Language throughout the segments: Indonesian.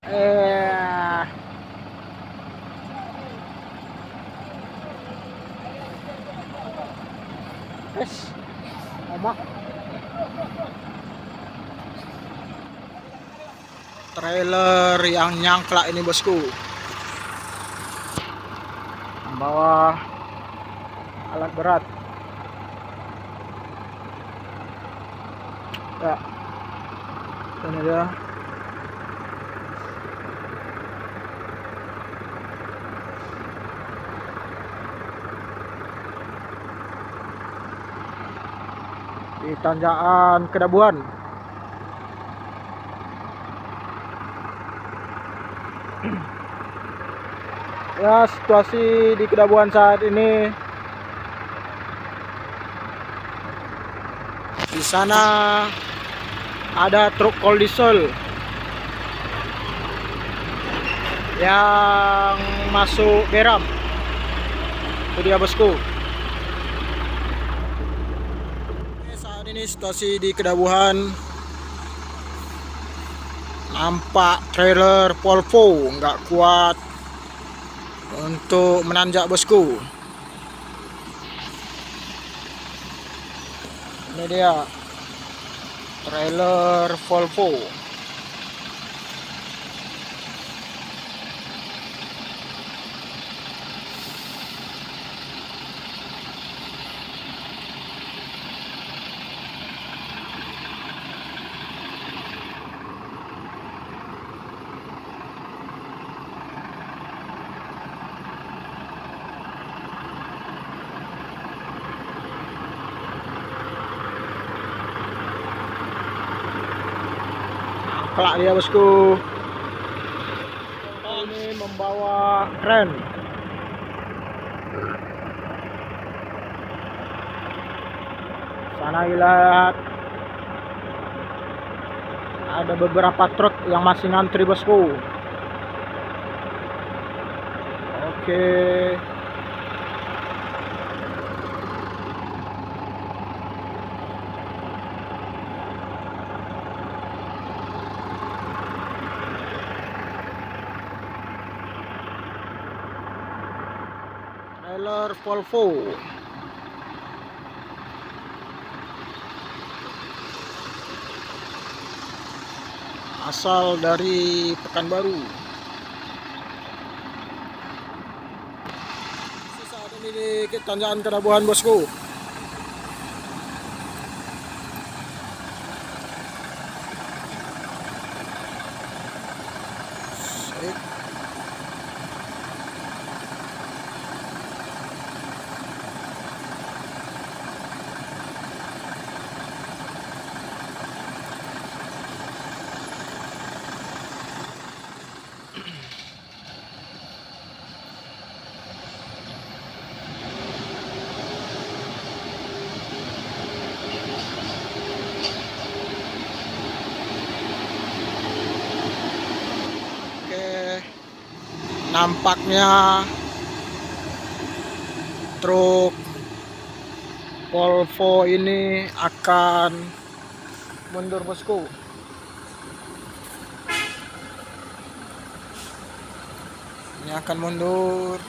Eh, Wes, omak. Trailer yang nyangklak ini bosku, membawa alat berat. Ya, ini dia. Di tanjakan Kedabuan. Ya, situasi di Kedabuan saat ini. Di sana ada truk kol diesel yang masuk Beram. Itu dia bosku. Oke, saat ini situasi di Kedabuan, nampak trailer Volvo nggak kuat untuk menanjak bosku. Ini dia trailer Volvo. Kelak dia bosku. Ini membawa kren. Sana lihat, ada beberapa truk yang masih ngantri bosku. Oke. Trailer Volvo. Asal dari Pekanbaru. Saat ini di tanjakan Kedabuan bosku. Nampaknya truk Volvo ini akan mundur bosku. Ini akan mundur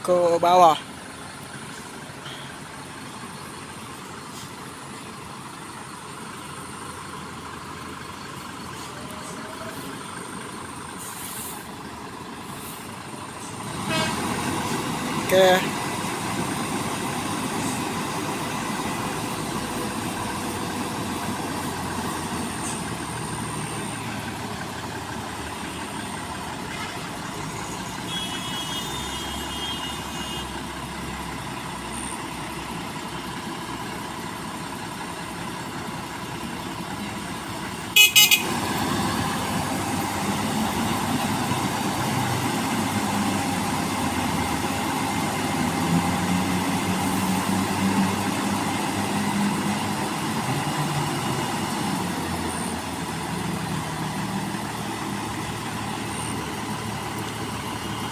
ke bawah. Oke.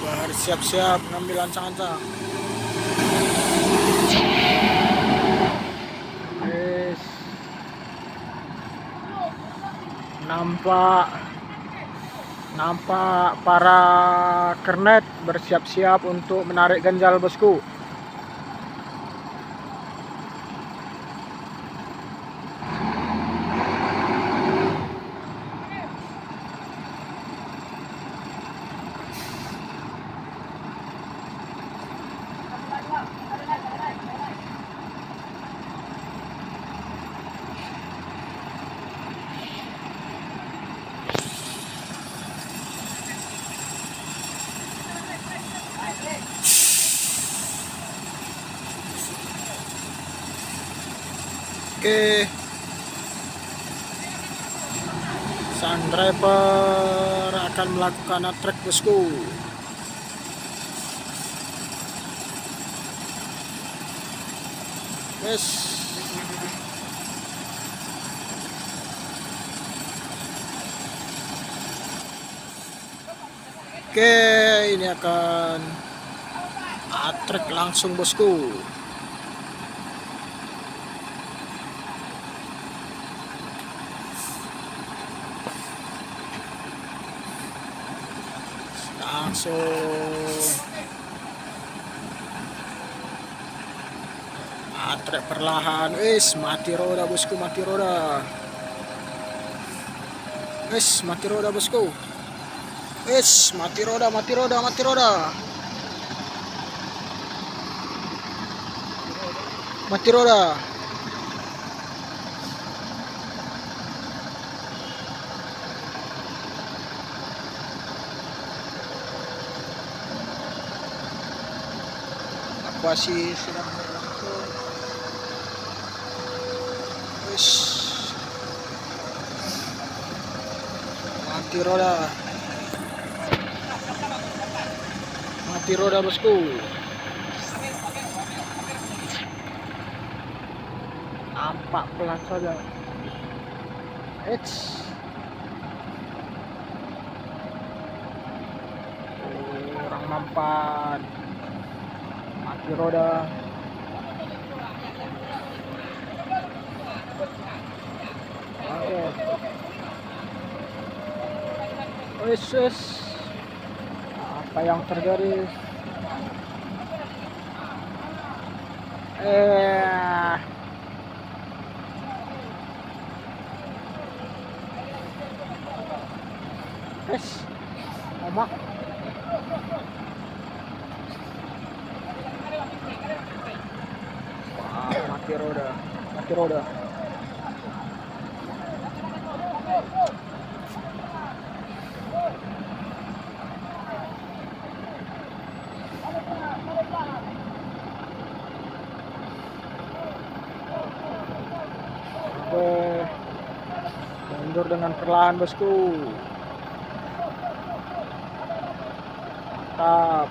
Harus siap-siap ngambil ancang-ancang. Yes. Nampak Nampak para kernet bersiap-siap untuk menarik ganjal, bosku. Oke, sang driver akan melakukan trek, bosku. Yes. Oke, ini akan trek langsung, bosku. Langsung trek perlahan. Mati roda, bosku, mati roda. Mati roda, bosku. Mati roda, mati roda, mati roda. Mati roda. Evakuasi sedang berlangsung. Mati roda. Mati roda, bosku. Nampak pelan saja. Kurang nampak. Mati roda. Apa yang terjadi? Omak. Mati roda, mati roda. Mundur dengan perlahan, bosku. Mantap.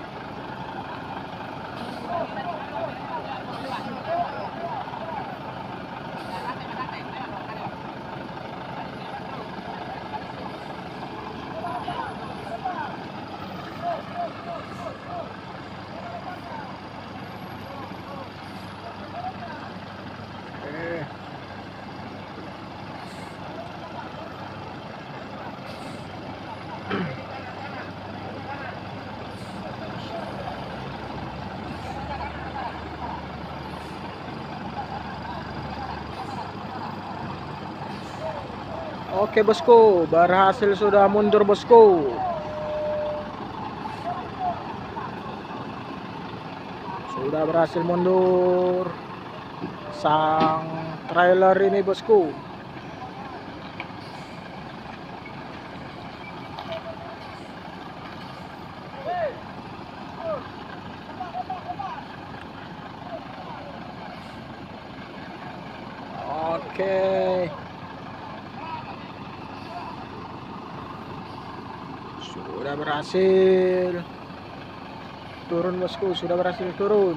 Oke, bosku, berhasil sudah mundur, bosku. Sudah berhasil mundur sang trailer ini, bosku. Oke. Sudah berhasil turun, bosku. Sudah berhasil turun.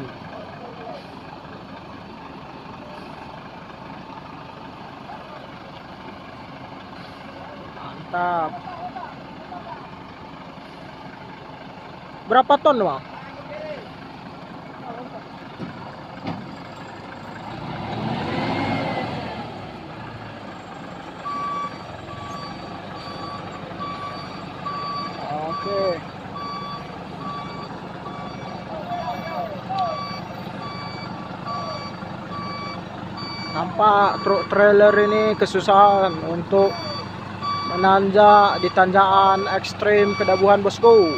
Mantap. Berapa ton, Bang? Oke. Nampak truk trailer ini kesusahan untuk menanjak di tanjakan ekstrim Kedabuhan, bosku.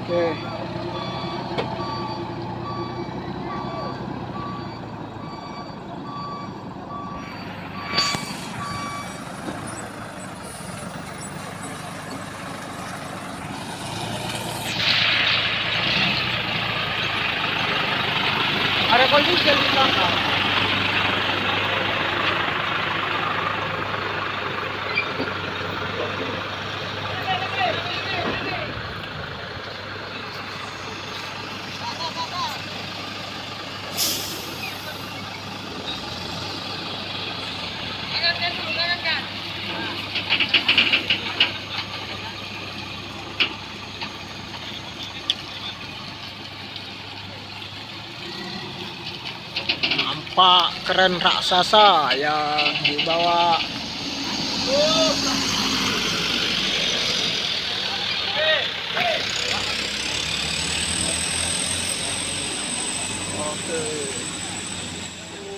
Oke. Ada kondisi di belakang. Nampak keren raksasa yang dibawa. Oke.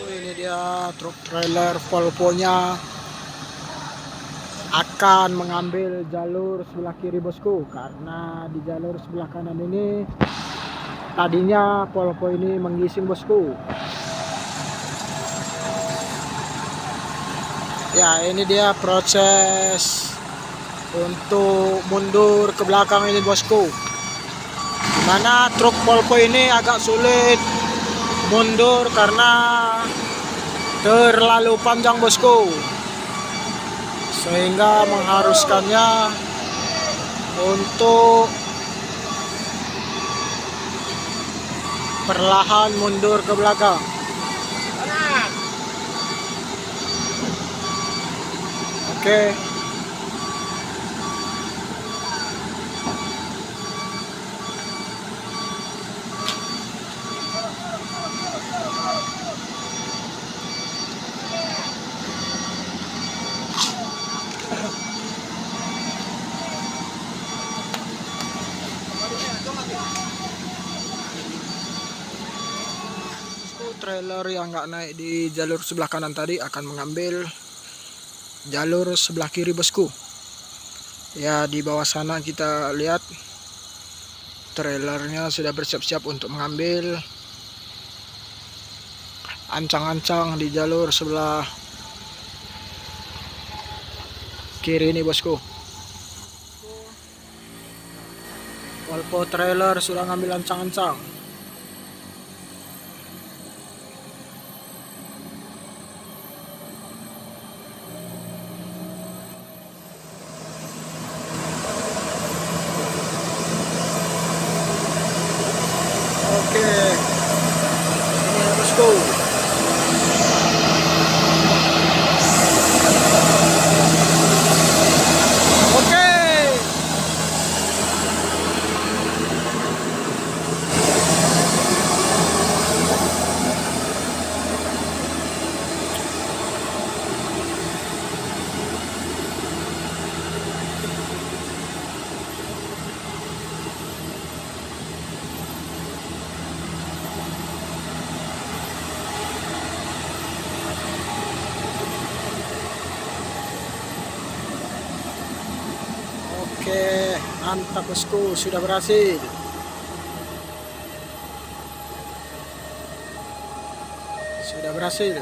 Ini dia truk trailer Volvo-nya akan mengambil jalur sebelah kiri, bosku, karena di jalur sebelah kanan ini tadinya Volvo ini menggising, bosku. Ya, ini dia proses untuk mundur ke belakang ini, bosku, dimana truk Volvo ini agak sulit mundur karena terlalu panjang, bosku, sehingga mengharuskannya untuk perlahan mundur ke belakang. Oke. Trailer yang nggak naik di jalur sebelah kanan tadi akan mengambil jalur sebelah kiri, bosku. Ya, di bawah sana kita lihat trailernya sudah bersiap-siap untuk mengambil ancang-ancang di jalur sebelah kiri ini, bosku. Volvo trailer sudah ngambil ancang-ancang. Oke, ini ya, bosku. Oke. Oke, mantap, bosku, sudah berhasil. Sudah berhasil.